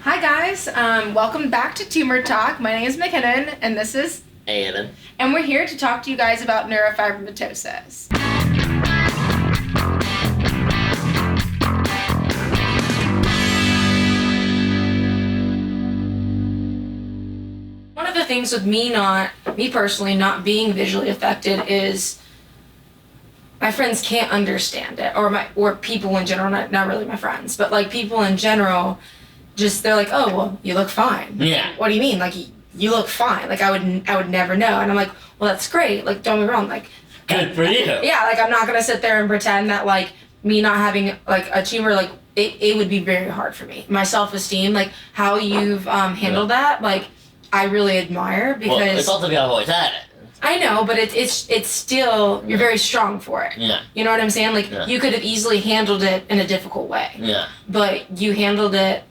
Hi guys, welcome back to Tumor Talk. My name is McKinnon and this is Aidan. And we're here to talk to you guys about neurofibromatosis. One of the things with me personally not being visually affected is my friends can't understand it, or people in general, not really my friends, but like people in general, just they're like, oh well, you look fine. Yeah. What do you mean? Like you look fine. Like I would never know. And I'm like, well, that's great. Like don't get me wrong. Like good for you. Yeah. Like I'm not gonna sit there and pretend that like me not having like a tumor, like it would be very hard for me. My self-esteem, like how you've handled that, like I really admire because. Well, it's also because I've always had it. I know, but it's still, you're very strong for it. Yeah. You know what I'm saying? Like, you could have easily handled it in a difficult way. Yeah. But you handled it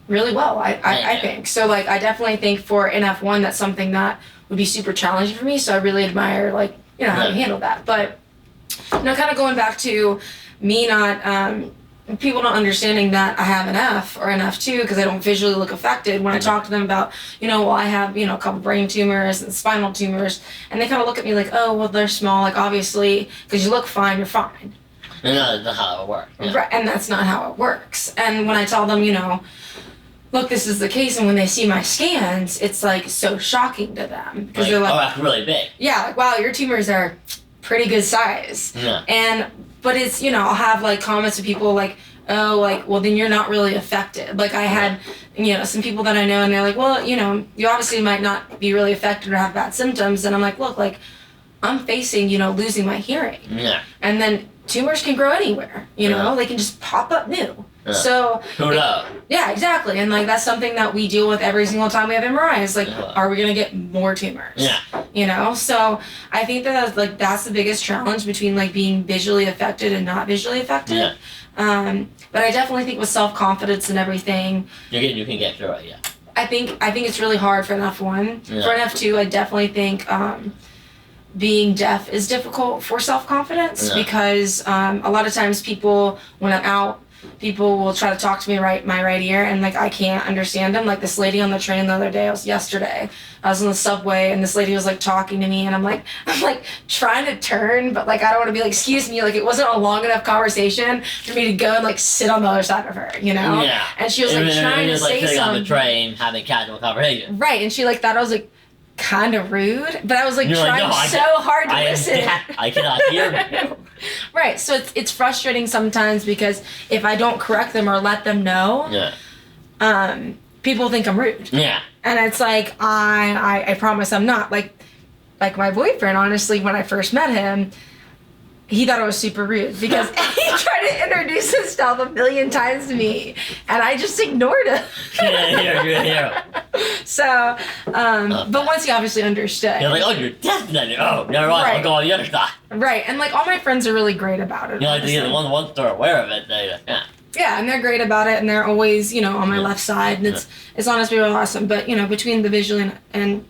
really well, I think. So, like, I definitely think for an F1, that's something that would be super challenging for me. So I really admire, like, you know, how you handle that. But, you know, kind of going back to me not, people not understanding that I have an F or an F2 because I don't visually look affected. When I talk to them about, you know, well, I have, you know, a couple brain tumors and spinal tumors, and they kind of look at me like, oh, well, they're small. Like, obviously, because you look fine, you're fine. And that's not how it works. Yeah. Right, and that's not how it works. And when I tell them, you know, look, this is the case, and when they see my scans, it's like so shocking to them because they're like, oh, that's really big. Yeah, like, wow, your tumors are pretty good size. Yeah. But it's, you know, I'll have like comments of people like, oh, like, well, then you're not really affected. Like I had, you know, some people that I know and they're like, well, you know, you obviously might not be really affected or have bad symptoms. And I'm like, look, like I'm facing, you know, losing my hearing. Yeah. And then tumors can grow anywhere, you know, they can just pop up new. Yeah. So who knows? Yeah, exactly. And like that's something that we deal with every single time we have MRIs. Like, are we gonna get more tumors? Yeah. You know, so I think that's the biggest challenge between like being visually affected and not visually affected. Yeah. But I definitely think with self-confidence and everything, you can get through it. Yeah. I think it's really hard for an F1. Yeah. For an F2, I definitely think being deaf is difficult for self-confidence because a lot of times people, when I'm out, people will try to talk to me my right ear and like I can't understand them. Like this lady on the train the other day, yesterday, I was on the subway and this lady was like talking to me and I'm like trying to turn, but like I don't want to be like, excuse me, like it wasn't a long enough conversation for me to go and like sit on the other side of her, you know? Yeah. And she was like trying to say something. On the train having casual conversation. Right, and she like thought I was like kind of rude, but I was like trying hard to listen. I cannot hear you. Right, so it's frustrating sometimes because if I don't correct them or let them know, people think I'm rude. Yeah. And it's like I promise I'm not. Like my boyfriend, honestly, when I first met him, he thought I was super rude because he tried to introduce himself a million times to me, and I just ignored him. Yeah. So, but once he obviously understood. You're like, oh, you're deaf then. Oh, never mind. I'll go on the other side. Right, and like all my friends are really great about it. You know, like once they're aware of it, Yeah, and they're great about it, and they're always, you know, on my left side, and it's honestly really awesome. But you know, between the visually and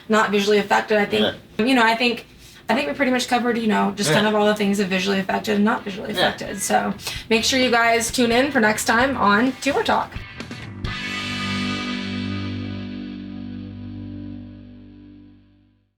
not visually affected, I think, you know, I think we pretty much covered, you know, just kind of all the things of visually affected and not visually affected. So make sure you guys tune in for next time on Tumor Talk.